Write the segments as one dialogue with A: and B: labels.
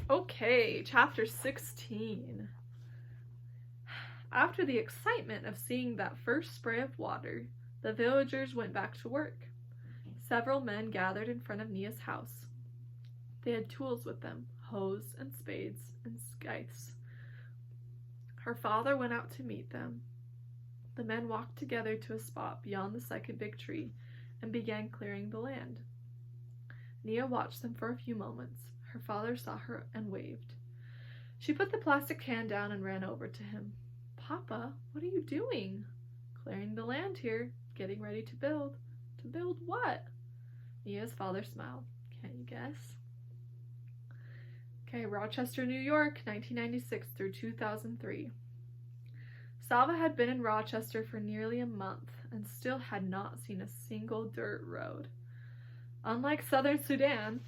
A: Okay, chapter 16. After the excitement of seeing that first spray of water, the villagers went back to work. Several men gathered in front of Nia's house. They had tools with them, hoes and spades and scythes. Her father went out to meet them. The men walked together to a spot beyond the second big tree and began clearing the land. Nia watched them for a few moments. Her father saw her and waved. She put the plastic can down and ran over to him. "Papa, what are you doing?" "Clearing the land here, getting ready to build." "To build what?" Nia's father smiled. "Can't you guess?" Okay, Rochester, New York, 1996 through 2003. Salva had been in Rochester for nearly a month and still had not seen a single dirt road. Unlike southern Sudan,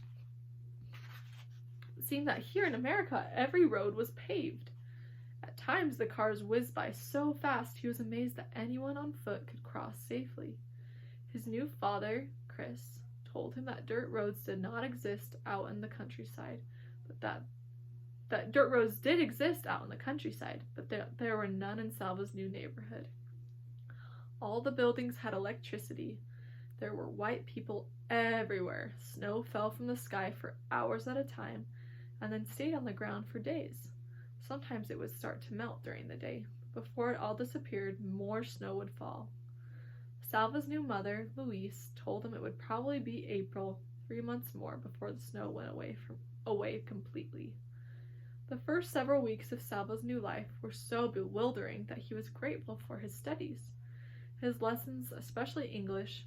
A: it seemed that here in America every road was paved. At times the cars whizzed by so fast he was amazed that anyone on foot could cross safely. His new father, Chris, told him that dirt roads did not exist out in the countryside, but that dirt roads did exist out in the countryside, but there were none in Salva's new neighborhood. All the buildings had electricity. There were white people everywhere. Snow fell from the sky for hours at a time and then stayed on the ground for days. Sometimes it would start to melt during the day. Before it all disappeared, more snow would fall. Salva's new mother, Louise, told him it would probably be April, 3 months more before the snow went away completely. The first several weeks of Salva's new life were so bewildering that he was grateful for his studies. His lessons, especially English,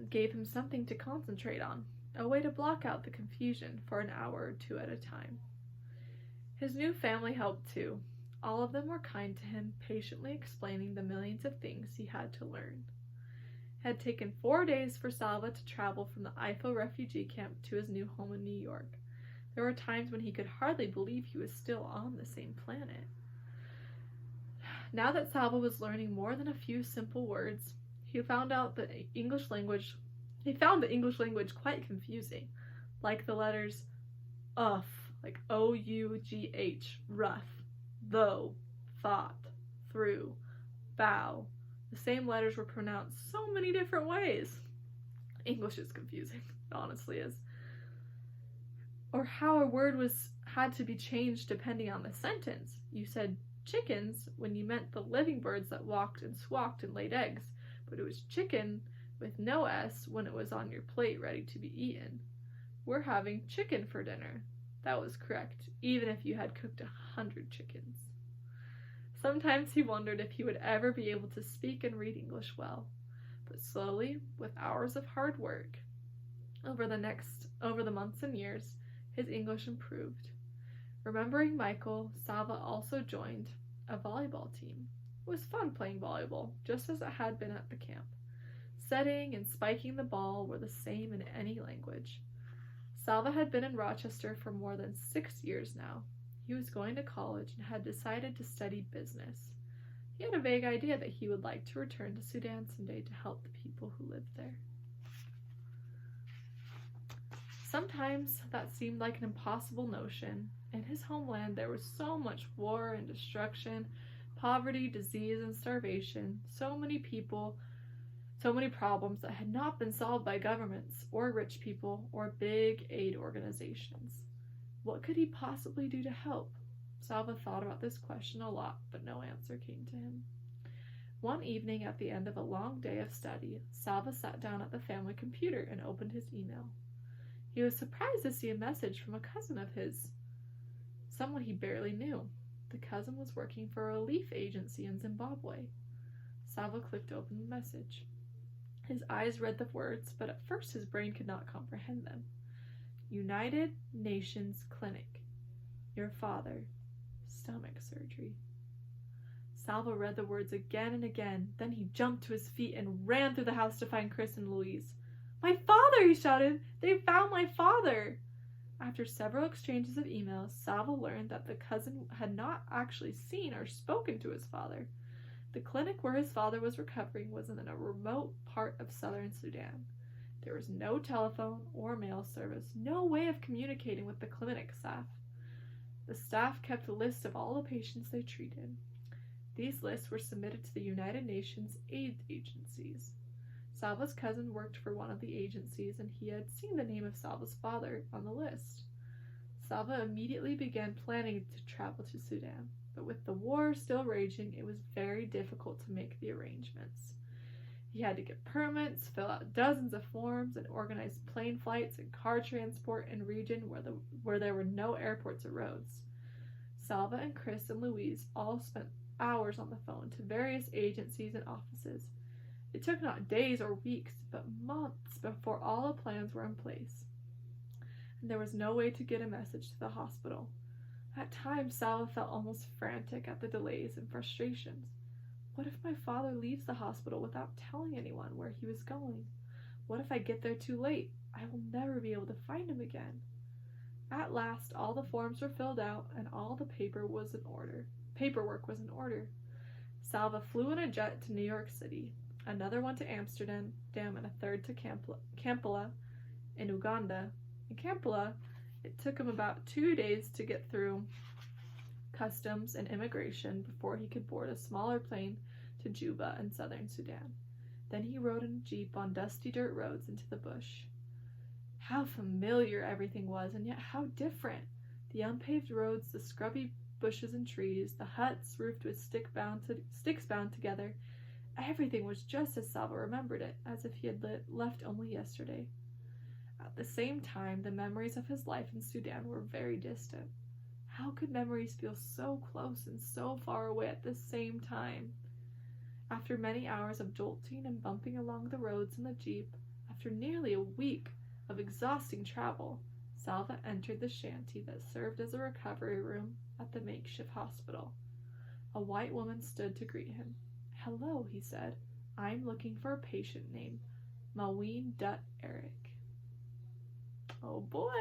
A: gave him something to concentrate on, a way to block out the confusion for an hour or two at a time. His new family helped too. All of them were kind to him, patiently explaining the millions of things he had to learn. It had taken 4 days for Salva to travel from the Ifo refugee camp to his new home in New York. There were times when he could hardly believe he was still on the same planet. Now that Salva was learning more than a few simple words, he found the English language quite confusing, like the letters UGH, like O-U-G-H, rough, though, thought, through, bow. The same letters were pronounced so many different ways. English is confusing, it honestly is. Or how a word had to be changed depending on the sentence. You said chickens when you meant the living birds that walked and squawked and laid eggs, but it was chicken with no S when it was on your plate ready to be eaten. "We're having chicken for dinner." That was correct, even if you had cooked 100 chickens. Sometimes he wondered if he would ever be able to speak and read English well, but slowly, with hours of hard work, over the months and years, his English improved. Remembering Michael, Salva also joined a volleyball team. It was fun playing volleyball, just as it had been at the camp. Setting and spiking the ball were the same in any language. Salva had been in Rochester for more than 6 years now. He was going to college and had decided to study business. He had a vague idea that he would like to return to Sudan someday to help the people who lived there. Sometimes that seemed like an impossible notion. In his homeland there was so much war and destruction, poverty, disease, and starvation, so many people, so many problems that had not been solved by governments or rich people or big aid organizations. What could he possibly do to help? Salva thought about this question a lot, but no answer came to him. One evening at the end of a long day of study, Salva sat down at the family computer and opened his email. He was surprised to see a message from a cousin of his, someone he barely knew. The cousin was working for a relief agency in Zimbabwe. Salva clicked open the message. His eyes read the words, but at first his brain could not comprehend them. United Nations Clinic. Your father. Stomach surgery. Salva read the words again and again. Then he jumped to his feet and ran through the house to find Chris and Louise. "My father!" he shouted. "They found my father!" After several exchanges of emails, Salva learned that the cousin had not actually seen or spoken to his father. The clinic where his father was recovering was in a remote part of southern Sudan. There was no telephone or mail service, no way of communicating with the clinic staff. The staff kept a list of all the patients they treated. These lists were submitted to the United Nations aid agencies. Salva's cousin worked for one of the agencies, and he had seen the name of Salva's father on the list. Salva immediately began planning to travel to Sudan, but with the war still raging, it was very difficult to make the arrangements. He had to get permits, fill out dozens of forms, and organize plane flights and car transport in a region where there were no airports or roads. Salva and Chris and Louise all spent hours on the phone to various agencies and offices. It took not days or weeks, but months before all the plans were in place. And there was no way to get a message to the hospital. At times, Salva felt almost frantic at the delays and frustrations. What if my father leaves the hospital without telling anyone where he was going? What if I get there too late? I will never be able to find him again. At last, all the forms were filled out and all the paperwork was in order. Salva flew in a jet to New York City, another one to Amsterdam, and a third to Kampala in Uganda. In Kampala, it took him about 2 days to get through customs and immigration before he could board a smaller plane to Juba in southern Sudan. Then he rode in a jeep on dusty dirt roads into the bush. How familiar everything was, and yet how different. The unpaved roads, the scrubby bushes and trees, the huts roofed with sticks bound together, everything was just as Salva remembered it, as if he had left only yesterday. At the same time, the memories of his life in Sudan were very distant. How could memories feel so close and so far away at the same time? After many hours of jolting and bumping along the roads in the jeep, after nearly a week of exhausting travel, Salva entered the shanty that served as a recovery room at the makeshift hospital. A white woman stood to greet him. "Hello," he said. "I'm looking for a patient named Maween Dutt Eric." Oh boy!